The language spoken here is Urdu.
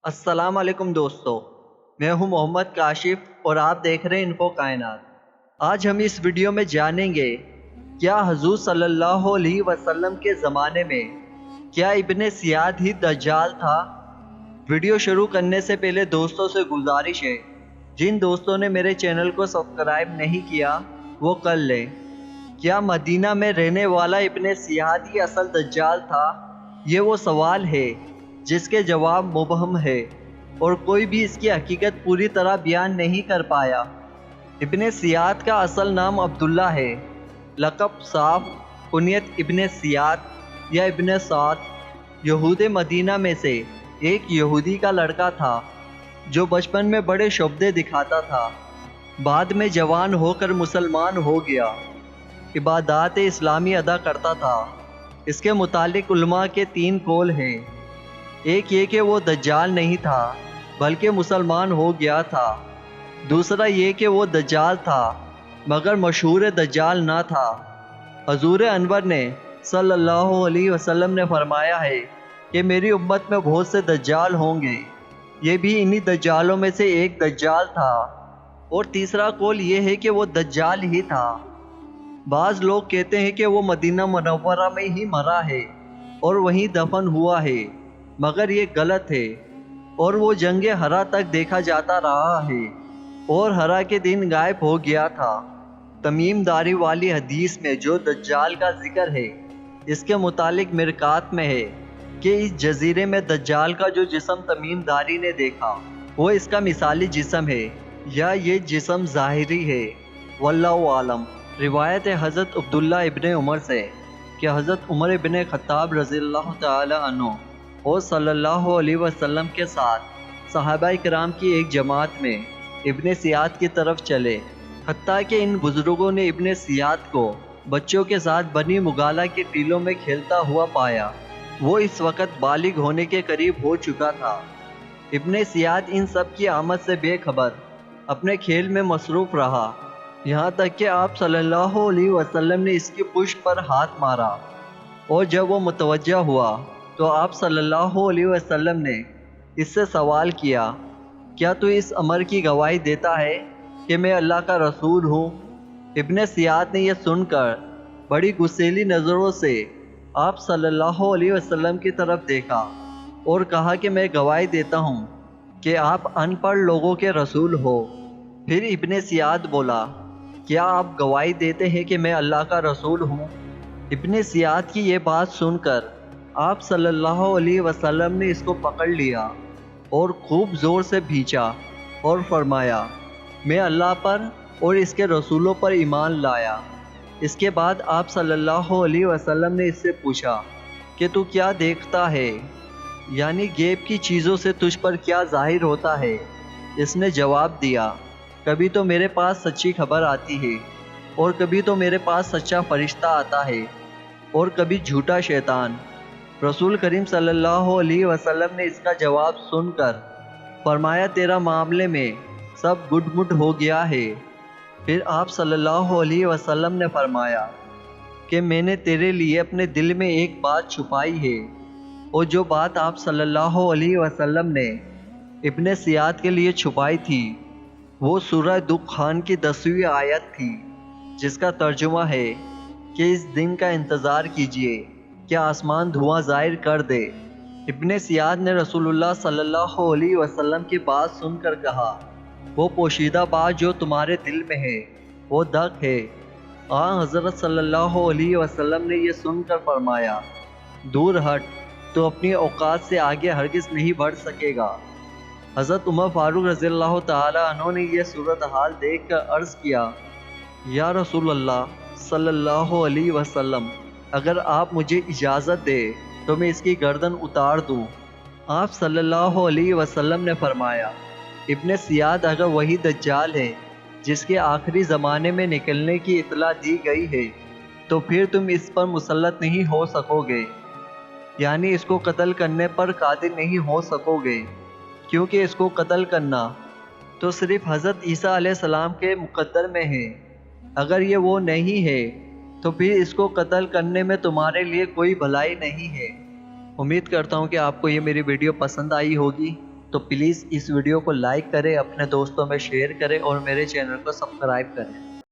السلام علیکم دوستو، میں ہوں محمد کاشف اور آپ دیکھ رہے ہیں انفو کائنات۔ آج ہم اس ویڈیو میں جانیں گے کیا حضور صلی اللہ علیہ وسلم کے زمانے میں کیا ابن سیاد ہی دجال تھا؟ ویڈیو شروع کرنے سے پہلے دوستوں سے گزارش ہے، جن دوستوں نے میرے چینل کو سبسکرائب نہیں کیا وہ کر لیں۔ کیا مدینہ میں رہنے والا ابن سیاد ہی اصل دجال تھا؟ یہ وہ سوال ہے جس کے جواب مبہم ہے اور کوئی بھی اس کی حقیقت پوری طرح بیان نہیں کر پایا۔ ابن سیاد کا اصل نام عبداللہ ہے، لقب صاف، کنیت ابن سیاد یا ابن سعد۔ یہود مدینہ میں سے ایک یہودی کا لڑکا تھا جو بچپن میں بڑے شعبدے دکھاتا تھا، بعد میں جوان ہو کر مسلمان ہو گیا، عبادات اسلامی ادا کرتا تھا۔ اس کے متعلق علماء کے 3 قول ہیں۔ ایک یہ کہ وہ دجال نہیں تھا بلکہ مسلمان ہو گیا تھا، دوسرا یہ کہ وہ دجال تھا مگر مشہور دجال نہ تھا۔ حضور انور نے صلی اللہ علیہ وسلم نے فرمایا ہے کہ میری امت میں بہت سے دجال ہوں گے، یہ بھی انہی دجالوں میں سے ایک دجال تھا۔ اور تیسرا قول یہ ہے کہ وہ دجال ہی تھا۔ بعض لوگ کہتے ہیں کہ وہ مدینہ منورہ میں ہی مرا ہے اور وہیں دفن ہوا ہے، مگر یہ غلط ہے، اور وہ جنگ ہرا تک دیکھا جاتا رہا ہے اور ہرا کے دن غائب ہو گیا تھا۔ تمیم داری والی حدیث میں جو دجال کا ذکر ہے اس کے متعلق مرقات میں ہے کہ اس جزیرے میں دجال کا جو جسم تمیم داری نے دیکھا وہ اس کا مثالی جسم ہے یا یہ جسم ظاہری ہے، واللہ عالم۔ روایت ہے حضرت عبداللہ ابن عمر سے کہ حضرت عمر ابن خطاب رضی اللہ تعالی عنہ اور صلی اللہ علیہ وسلم کے ساتھ صحابہ کرام کی ایک جماعت میں ابن سیاد کی طرف چلے، حتیٰ کہ ان بزرگوں نے ابن سیاد کو بچوں کے ساتھ بنی مغالہ کے ٹیلوں میں کھیلتا ہوا پایا۔ وہ اس وقت بالغ ہونے کے قریب ہو چکا تھا۔ ابن سیاد ان سب کی آمد سے بے خبر اپنے کھیل میں مصروف رہا، یہاں تک کہ آپ صلی اللہ علیہ وسلم نے اس کی پشت پر ہاتھ مارا، اور جب وہ متوجہ ہوا تو آپ صلی اللہ علیہ وسلم نے اس سے سوال کیا، کیا تو اس امر کی گواہی دیتا ہے کہ میں اللہ کا رسول ہوں؟ ابن سیاد نے یہ سن کر بڑی غصیلی نظروں سے آپ صلی اللہ علیہ وسلم کی طرف دیکھا اور کہا کہ میں گواہی دیتا ہوں کہ آپ ان پڑھ لوگوں کے رسول ہو۔ پھر ابن سیاد بولا، کیا آپ گواہی دیتے ہیں کہ میں اللہ کا رسول ہوں؟ ابن سیاد کی یہ بات سن کر آپ صلی اللہ علیہ وسلم نے اس کو پکڑ لیا اور خوب زور سے بھینچا اور فرمایا، میں اللہ پر اور اس کے رسولوں پر ایمان لایا۔ اس کے بعد آپ صلی اللہ علیہ وسلم نے اس سے پوچھا کہ تو کیا دیکھتا ہے، یعنی غیب کی چیزوں سے تجھ پر کیا ظاہر ہوتا ہے؟ اس نے جواب دیا، کبھی تو میرے پاس سچی خبر آتی ہے اور کبھی تو میرے پاس سچا فرشتہ آتا ہے اور کبھی جھوٹا شیطان۔ رسول کریم صلی اللہ علیہ وسلم نے اس کا جواب سن کر فرمایا، تیرا معاملے میں سب گڈ مڈ ہو گیا ہے۔ پھر آپ صلی اللہ علیہ وسلم نے فرمایا کہ میں نے تیرے لیے اپنے دل میں ایک بات چھپائی ہے، اور جو بات آپ صلی اللہ علیہ وسلم نے ابن سیاد کے لیے چھپائی تھی وہ سورہ دخان کی 10ویں آیت تھی، جس کا ترجمہ ہے کہ اس دن کا انتظار کیجئے کہ آسمان دھواں ظاہر کر دے۔ ابن سیاد نے رسول اللہ صلی اللہ علیہ وسلم کی بات سن کر کہا، وہ پوشیدہ بات جو تمہارے دل میں ہے وہ دق ہے۔ حضرت صلی اللہ علیہ وسلم نے یہ سن کر فرمایا، دور ہٹ، تو اپنی اوقات سے آگے ہرگز نہیں بڑھ سکے گا۔ حضرت عمر فاروق رضی اللہ تعالی عنہ نے یہ صورتحال دیکھ کر عرض کیا، یا رسول اللہ صلی اللہ علیہ وسلم، اگر آپ مجھے اجازت دے تو میں اس کی گردن اتار دوں۔ آپ صلی اللہ علیہ وسلم نے فرمایا، ابن سیاد اگر وہی دجال ہے جس کے آخری زمانے میں نکلنے کی اطلاع دی گئی ہے تو پھر تم اس پر مسلط نہیں ہو سکو گے، یعنی اس کو قتل کرنے پر قادر نہیں ہو سکو گے، کیونکہ اس کو قتل کرنا تو صرف حضرت عیسیٰ علیہ السلام کے مقدر میں ہے۔ اگر یہ وہ نہیں ہے تو پھر اس کو قتل کرنے میں تمہارے لیے کوئی بھلائی نہیں ہے۔ امید کرتا ہوں کہ آپ کو یہ میری ویڈیو پسند آئی ہوگی۔ تو پلیز اس ویڈیو کو لائک کریں، اپنے دوستوں میں شیئر کریں اور میرے چینل کو سبسکرائب کریں۔